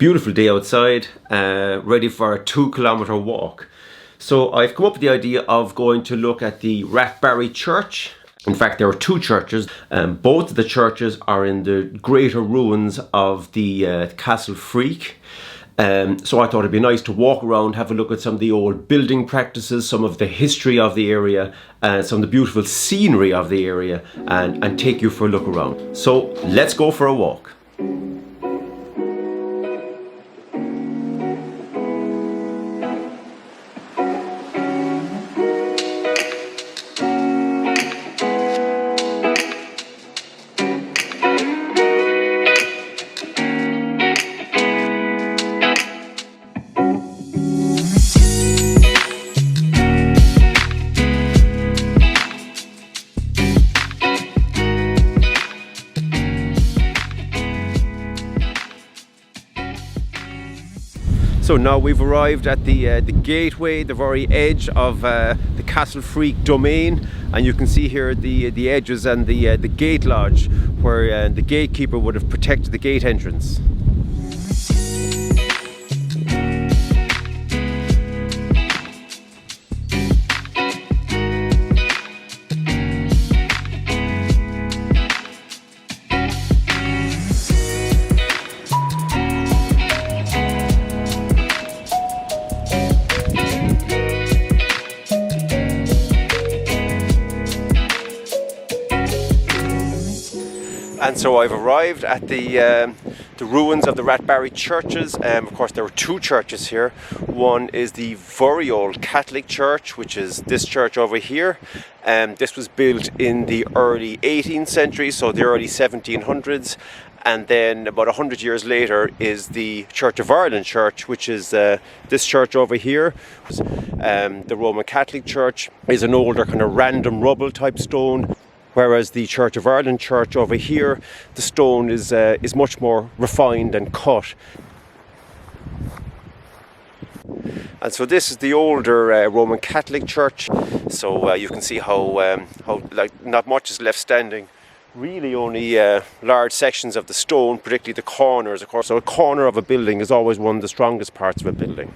Beautiful day outside, ready for a 2-kilometre walk. So I've come up with the idea of going to look at the Rathbarry church. In fact, there are two churches. Both of the churches are in the greater ruins of the Castle Freak. So I thought it'd be nice to walk around, have a look at some of the old building practices, some of the history of the area, some of the beautiful scenery of the area, and take you for a look around. So let's go for a walk. So now we've arrived at the gateway, the very edge of the Castle Freak domain, and you can see here the edges and the gate lodge where the gatekeeper would have protected the gate entrance. And so I've arrived at the ruins of the Rathbarry churches. Of course, there are two churches here. One is the very old Catholic church, which is this church over here. This was built in the early 18th century, so the early 1700s. And then about 100 years later is the Church of Ireland church, which is this church over here. The Roman Catholic church is an older kind of random rubble type stone. Whereas the Church of Ireland church over here, the stone is much more refined and cut. And so this is the older Roman Catholic church. So you can see how like not much is left standing. Really only large sections of the stone, particularly the corners, of course. So a corner of a building is always one of the strongest parts of a building.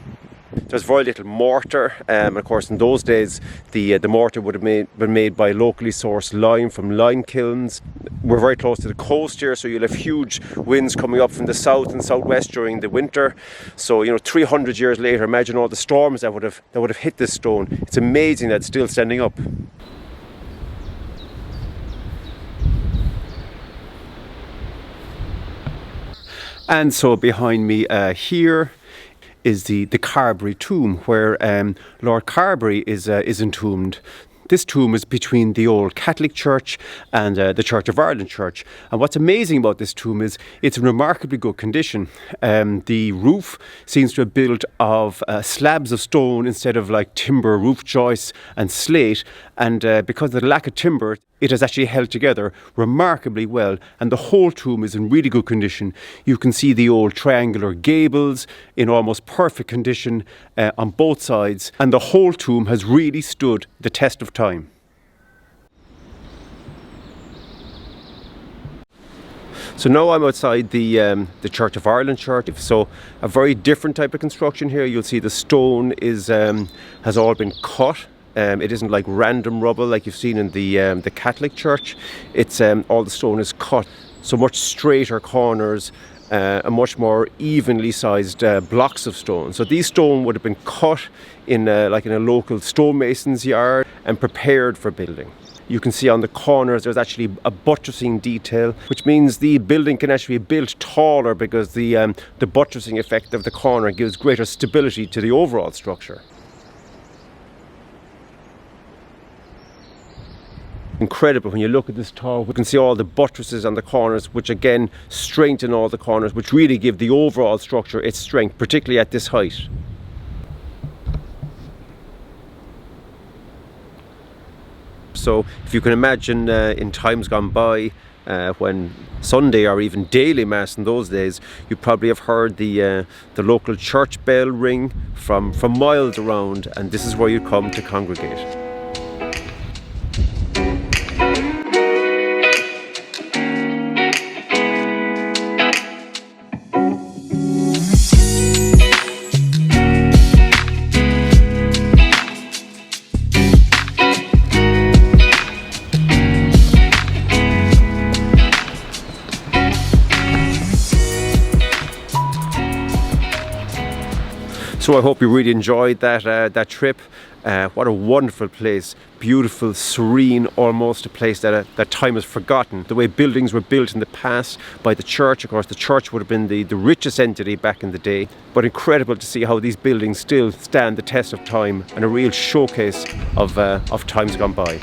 There's very little mortar, and of course in those days the mortar would have been made by locally sourced lime from lime kilns. We're very close to the coast here, so you'll have huge winds coming up from the south and southwest during the winter. So 300 years later, imagine all the storms that would have hit this stone. It's amazing that it's still standing up. And so behind me here is the Carberry tomb, where Lord Carberry is entombed. This tomb is between the old Catholic church and the Church of Ireland church. And what's amazing about this tomb is it's in remarkably good condition. The roof seems to have built of slabs of stone instead of like timber roof joists and slate. And because of the lack of timber, it has actually held together remarkably well, and the whole tomb is in really good condition. You can see the old triangular gables in almost perfect condition on both sides, and the whole tomb has really stood the test of time. So now I'm outside the Church of Ireland church. So a very different type of construction here. You'll see the stone has all been cut. It isn't like random rubble like you've seen in the Catholic church. It's all the stone is cut, so much straighter corners and much more evenly sized blocks of stone. So these stone would have been cut in a local stonemason's yard and prepared for building. You can see on the corners there's actually a buttressing detail, which means the building can actually be built taller because the buttressing effect of the corner gives greater stability to the overall structure. Incredible when you look at this tower. We can see all the buttresses on the corners, which again strengthen all the corners, which really give the overall structure its strength, particularly at this height. So if you can imagine in times gone by, when Sunday or even daily mass in those days, you probably have heard the local church bell ring from miles around, and this is where you come to congregate. So I hope you really enjoyed that trip. What a wonderful place, beautiful, serene, almost a place that time has forgotten. The way buildings were built in the past by the church. Of course, the church would have been the richest entity back in the day, but incredible to see how these buildings still stand the test of time and a real showcase of times gone by.